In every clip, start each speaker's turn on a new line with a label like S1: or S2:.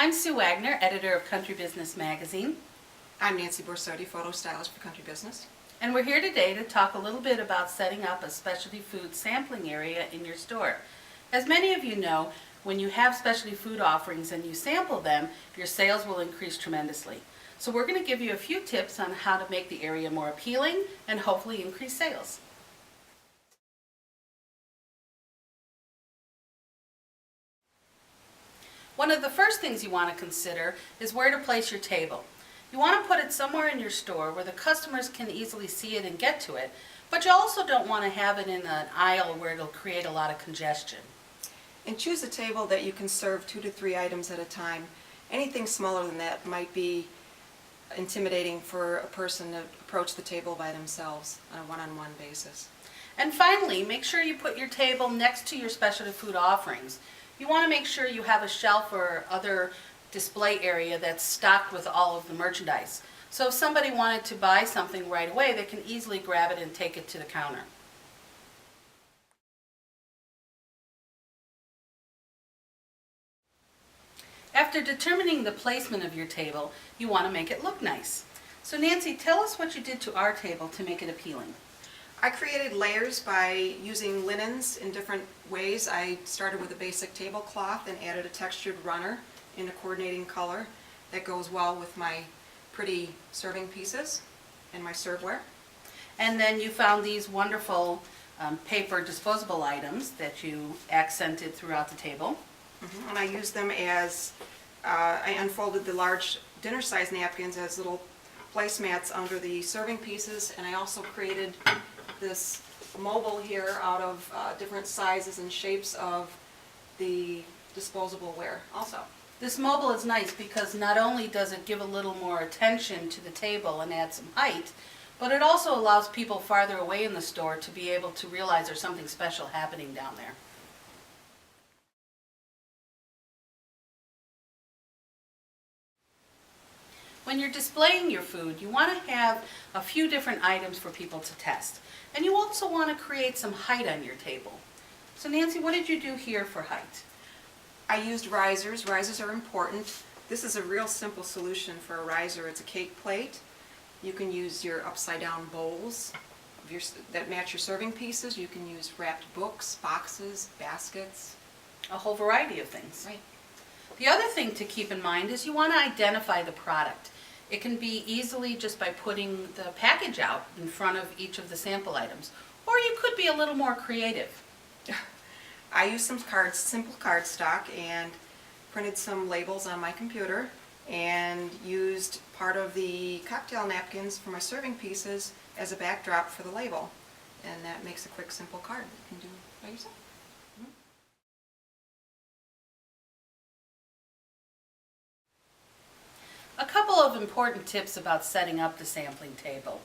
S1: I'm Sue Wagner, editor of Country Business Magazine,
S2: I'm Nancy Borsotti, photo stylist for Country Business.
S1: and we're here today to talk a little bit about setting up a specialty food sampling area in your store. As many of you know, when you have specialty food offerings and you sample them, your sales will increase tremendously. So we're going to give you a few tips on how to make the area more appealing and hopefully increase sales. One of the first things you want to consider is where to place your table. You want to put it somewhere in your store where the customers can easily see it and get to it, but you also don't want to have it in an aisle where it'll create a lot of congestion.
S2: And choose a table that you can serve 2 to 3 items at a time. Anything smaller than that might be intimidating for a person to approach the table by themselves on a one-on-one basis.
S1: And finally, make sure you put your table next to your specialty food offerings. You want to make sure you have a shelf or other display area that's stocked with all of the merchandise. So if somebody wanted to buy something right away, they can easily grab it and take it to the counter. After determining the placement of your table, you want to make it look nice. So Nancy, tell us what you did to our table to make it appealing.
S2: I created layers by using linens in different ways. I started with a basic tablecloth and added a textured runner in a coordinating color that goes well with my pretty serving pieces and my serveware.
S1: And then you found these wonderful paper disposable items that you accented throughout the table.
S2: And I used them as, I unfolded the large dinner size napkins as little placemats under the serving pieces, and I also created this mobile here out of different sizes and shapes of the disposable ware also.
S1: This mobile is nice because not only does it give a little more attention to the table and add some height, but it also allows people farther away in the store to be able to realize there's something special happening down there. When you're displaying your food, you want to have a few different items for people to test. And you also want to create some height on your table. So Nancy, what did you do here for height?
S2: I used risers. Risers are important. This is a real simple solution for a riser. It's a cake plate. You can use your upside down bowls that match your serving pieces. You can use wrapped books, boxes, baskets.
S1: A whole variety of things.
S2: Right.
S1: The other thing to keep in mind is you want to identify the product. It can be easily just by putting the package out in front of each of the sample items. Or you could be a little more creative.
S2: I used some cards, simple cardstock, and printed some labels on my computer and used part of the cocktail napkins for my serving pieces as a backdrop for the label. And that makes a quick, simple card that you can do by yourself.
S1: A couple of important tips about setting up the sampling table.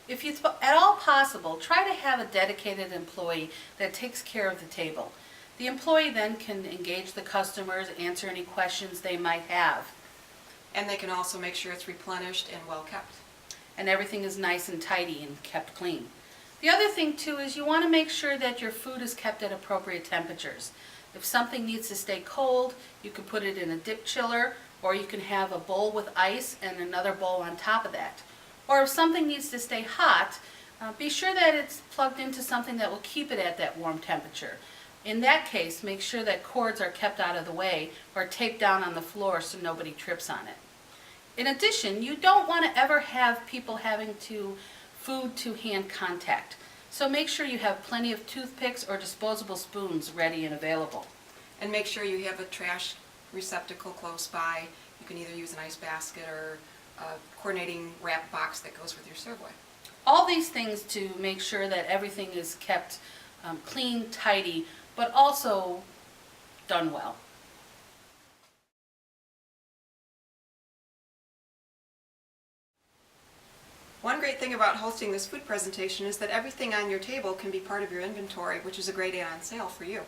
S1: If it's at all possible, try to have a dedicated employee that takes care of the table. The employee then can engage the customers, answer any questions they might have.
S2: And they can also make sure it's replenished and well kept.
S1: And everything is nice and tidy and kept clean. The other thing too is you want to make sure that your food is kept at appropriate temperatures. If something needs to stay cold, you can put it in a dip chiller, or you can have a bowl with ice and another bowl on top of that. Or if something needs to stay hot, be sure that it's plugged into something that will keep it at that warm temperature. In that case, make sure that cords are kept out of the way or taped down on the floor so nobody trips on it. In addition, you don't want to ever have people having food to hand contact. So make sure you have plenty of toothpicks or disposable spoons ready and available.
S2: And make sure you have a trash receptacle close by. You can either use an ice basket or a coordinating wrap box that goes with your serveware.
S1: All these things to make sure that everything is kept clean, tidy, but also done well.
S2: One great thing about hosting this food presentation is that everything on your table can be part of your inventory, which is a great add-on sale for you.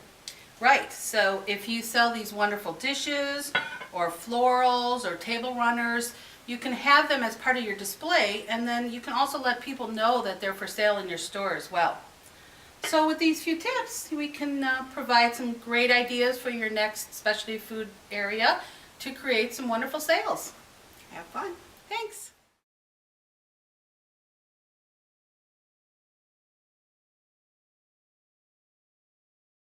S1: Right, so if you sell these wonderful dishes or florals or table runners, you can have them as part of your display, and then you can also let people know that they're for sale in your store as well. So with these few tips, we can provide some great ideas for your next specialty food area to create some wonderful sales.
S2: Have fun.